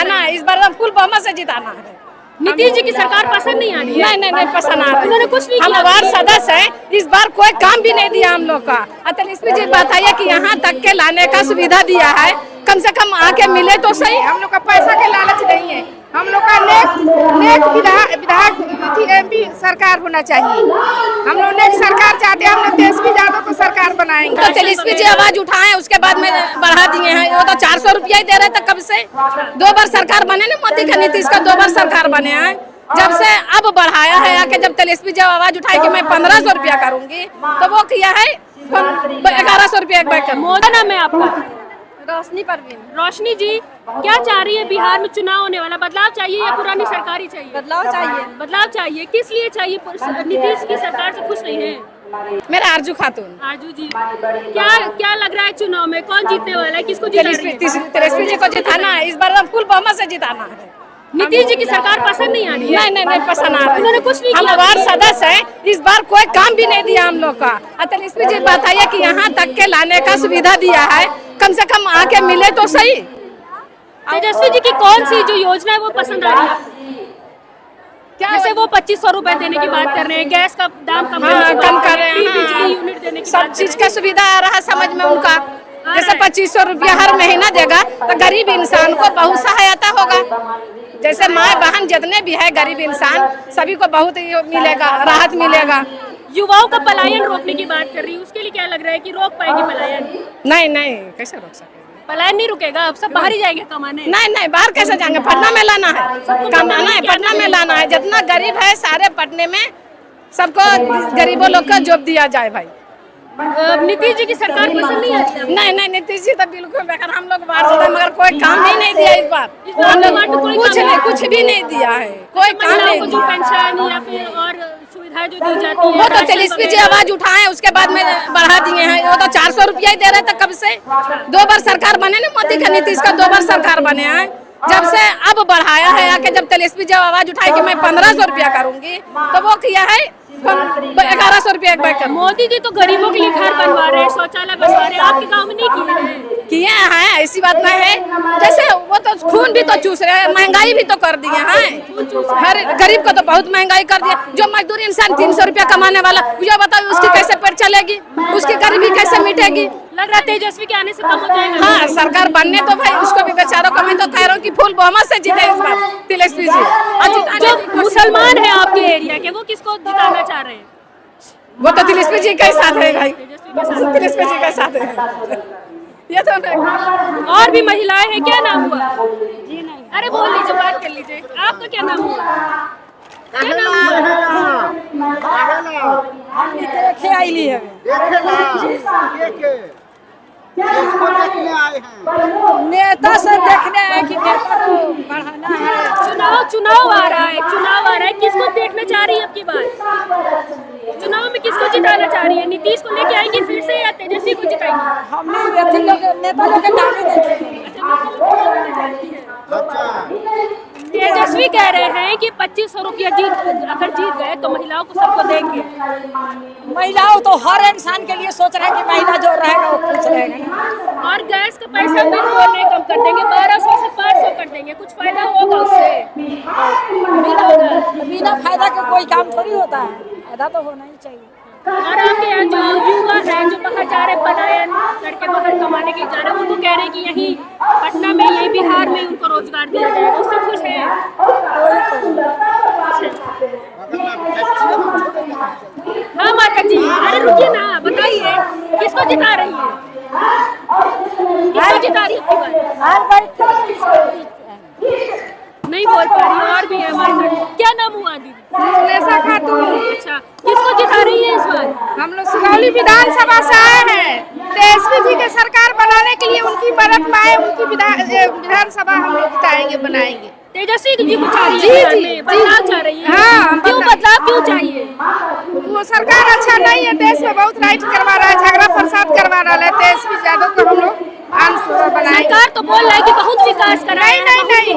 जिताना है, इस बार फुल बहुमत से जिताना है। नीतीश जी की सरकार पसंद नहीं आ रही है? नहीं पसंद आ रहा है। उन्होंने कुछ नहीं हम किया। वार्ड सदस्य है, इस बार कोई काम भी नहीं दिया हम लोग का। अतलिस्मी जी बताइए कि यहाँ तक के लाने का सुविधा दिया है, कम से कम आके मिले तो सही। हम लोग का पैसा के लालच नहीं है, हम लोग का नेक विधायक एमपी सरकार होना चाहिए। हम लोग नेक सरकार चाहते हैं, हम लोग तेजस्वी यादव को सरकार बनाएंगे। तो तेजस्वी जी आवाज उठाए, उसके बाद में बढ़ा दिए हैं। वो तो 400 रुपया ही दे रहे थे कब से। 2 बार सरकार बने ना, मोदी का नीतीश का 2 बार सरकार बने हैं। जब से अब बढ़ाया है आके, जब तेजस्वी जब आवाज उठाए कि मैं 1500 रुपया करूंगी, तो वो किया है 1100 रुपया एक बैग। मोदी नाम है आपका? रोशनी परवीन। रोशनी जी, क्या चाह रही है? बिहार में चुनाव होने वाला, बदलाव चाहिए या पुरानी सरकार ही चाहिए? बदलाव चाहिए। बदलाव चाहिए, किस लिए चाहिए? नीतीश की सरकार से खुश नहीं है? मेरा आरजू खातून। आरजू जी, क्या लग रहा है चुनाव में कौन जीतने वाला है? किसको जिताना है? तेजस्वी जी को जिताना है, इस बार फुल बहुमत से जिताना है। नीतीश जी की सरकार पसंद नहीं आ रही है? नहीं पसंद आ रहा है। उन्होंने कुछ नहीं हम किया। वार्ड सदस्य है, इस बार कोई काम भी नहीं दिया हम लोग का। तेजस्वी जी बताइए कि यहाँ तक के लाने का सुविधा दिया है, कम से कम आके मिले तो सही। तेजस्वी जी की कौन सी जो योजना है वो पसंद आ रही है? जैसे वो 2500 रुपए देने की बात कर रहे हैं, गैस का दाम कम कर रहे हैं, बिजली यूनिट देने की सब चीज का सुविधा आ रहा है समझ में उनका। जैसे 2500 रुपया हर महीना देगा तो गरीब इंसान को बहुत सहायता होगा। जैसे माँ बहन जितने भी है गरीब इंसान, सभी को बहुत मिलेगा, राहत मिलेगा। युवाओं का पलायन रोकने की बात कर रही है, उसके लिए क्या लग रहा है कि रोक पाएगी पलायन? नहीं कैसे रोक सकेंगे? पलायन नहीं रुकेगा, अब सब बाहर ही जाएंगे कमाने। नहीं बाहर कैसे जाएंगे? पटना में लाना है, कमाना है, पटना में लाना है। जितना गरीब है सारे पटने में, सबको गरीबों लोग का जॉब दिया जाए भाई। नीतीश जी की सरकार पसंद नहीं आती? नहीं नीतीश जी तो बिल्कुल बेकार। हम लोग बाहर से मगर कोई काम ही नहीं दिया इस बार। कुछ भी नहीं दिया है, कोई काम नहीं जो दिया। पेंशन या फिर और सुविधाएं जो दी जाती है, वो तो तेजस्वी जी आवाज उठाए, उसके बाद में बढ़ा दिए हैं। वो तो 400 रुपया ही दे रहे थे कब से। 2 बार सरकार बने ना, मोदी का नीतीश का 2 बार सरकार बने हैं। जब से अब बढ़ाया है आके, जब तेजस्वी जब आवाज उठाए कि मैं 1500 रुपया करूंगी, तो वो किया है 1100 रुपया एक बैग। मोदी जी तो गरीबों के लिए घर बनवा रहे हैं, शौचालय बनवा रहे हैं, आपके गाँव में नहीं किए हैं? ऐसी बात नहीं है। जैसे वो तो खून भी तो चूस रहे हैं, महंगाई भी तो कर दिए हैं। हर गरीब को तो बहुत महंगाई कर दिया। जो मजदूर इंसान 300 रुपया कमाने वाला, मुझे बताओ उसकी कैसे पेट चलेगी, उसकी गरीबी कैसे मिटेगी? लग रहा है तेजस्वी के आने से कम हो जाएगा। हाँ, सरकार बनने तो भाई उसको भी बेचारों को, मैं तो कह रहा हूँ कि फुल बहुमत से जीते इस बार तेजस्वी जी। और जो मुसलमान है आपके एरिया के, वो किसको जिताना चाह रहे हैं? वो तो तेजस्वी जी के साथ है भाई, तेजस्वी जी के साथ है। ये तो नहीं। और भी महिलाएं हैं, क्या नाम हुआ? जी नहीं, अरे बोल लीजिए, बात कर लीजिए। आपका क्या नाम हुआ? क्या नाम हुआ? आईली है, नेता से देखने आए कि नेता को बढ़ाना है। चुनाव आ रहा है, किसको देखना चाह रही है आपकी बात? चुनाव में किसको जिताना चाह रही है? नीतीश को लेके आएंगी फिर से या तेजस्वी को जिताएंगी? हमने नेता लोग के नाम ही देखे। तेजस्वी कह रहे हैं कि 2500 रुपया अगर जीत गए तो महिलाओं को सबको देंगे। महिलाओं तो हर इंसान के लिए सोच रहे हैं कि महिला जो रहेगा वो खुश रहेगा। और गैस का पैसा भी बोलने कम कर देंगे, 1200 से 500 कर देंगे, कुछ फायदा होगा उससे? बिना फायदा के कोई काम थोड़ी होता है, फायदा तो होना ही चाहिए। और आपके यहाँ जो युवा हैं जो बाहर जा रहे, पलायन करके बाहर कमाने के लिए जा रहे हैं, उनको कह रहे हैं कि यहीं पटना में, यहीं बिहार में उनको रोजगार दिया जाएगा, उससे खुश है? हाँ माता जी, अरे रुकिए ना, बताइए किसको जिता रही है? किसको जिता रही है? नहीं बोल पा रही, और भी है हमारे साथ। क्या नाम हुआ दीदी? नेशा खातून। अच्छा, किसको जिता रही है इस बार? हम लोग सुगौली विधानसभा से आए हैं, तेजस्वी जी के सरकार बनाने के लिए उनकी मदद पाए, उनकी विधानसभा हम लोग जिताएंगे, बनाएंगे। तेजस्वी जी को चाह रही है? जी, बदलाव चाह रही है। हाँ, क्यों बदलाव क्यों चाहिए? वो सरकार अच्छा नहीं है, देश में बहुत राइट करवा रहा है, झगड़ा फसाद करवा रहा है। तेजस्वी यादव को हम लोग सरकार तो बोल रहा है कि बहुत विकास करा है। नहीं,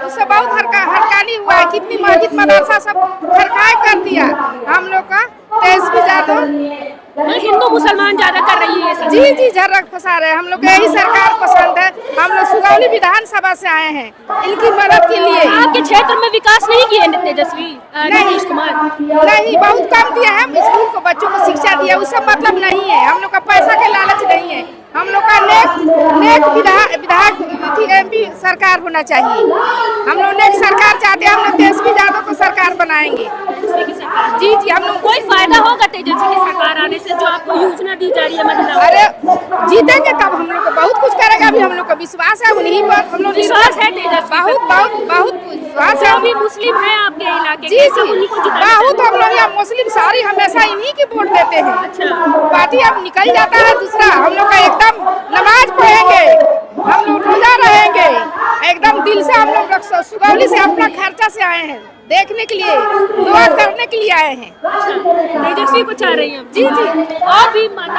उससे बहुत हड़कानी हुआ है। कितनी मस्जिद मदरसा सब सरकार कर दिया हम लोग का। तेजस्वी यादव हिंदू मुसलमान ज्यादा कर रही है ये सब। जी जी झर्रक फंसा रहे हैं। हम लोग को यही सरकार पसंद है। हम लोग सुगौली विधानसभा से आए हैं इनकी मदद के लिए। आपके क्षेत्र में विकास नहीं किए तेजस्वी नीतीश कुमार? नहीं, बहुत कम दिया है। स्कूल को बच्चों को शिक्षा दिया, उससे मतलब नहीं है। हम लोग का पैसा के लालच नहीं है। हम लोग का नेक विधायक एमपी सरकार होना चाहिए। हम लोग नेक सरकार चाहते हैं। हम लोग तेजस्वी यादव को सरकार बनाएंगे। जी जी हम लोग कोई फायदा होगा तेजस्वी की सरकार आने से, जो आपको योजना दी जा रही है महिलाओं? अरे जीतेंगे तब हम लोग को बहुत कुछ करेगा। अभी हम लोग को विश्वास है उन्हीं पर। हम लोग विश्वास है तेजस्वी? बहुत विश्वास है। जो भी मुस्लिम है आपके इलाके जी के, जी सब उन्हीं को जिताना बहुत। हम लोग यहाँ मुस्लिम सारी हमेशा इन्हीं की वोट देते हैं। अच्छा। पार्टी अब निकल जाता है दूसरा। हम लोग का एकदम नमाज पढ़ेंगे, हम लोग रोजा रहेंगे एकदम दिल से। हम लोग सुगौली से अपना खर्चा से आए हैं देखने के लिए, दुआ करने के लिए आए हैं। तेजस्वी को चाह रही हैं? जी जी। और भी माता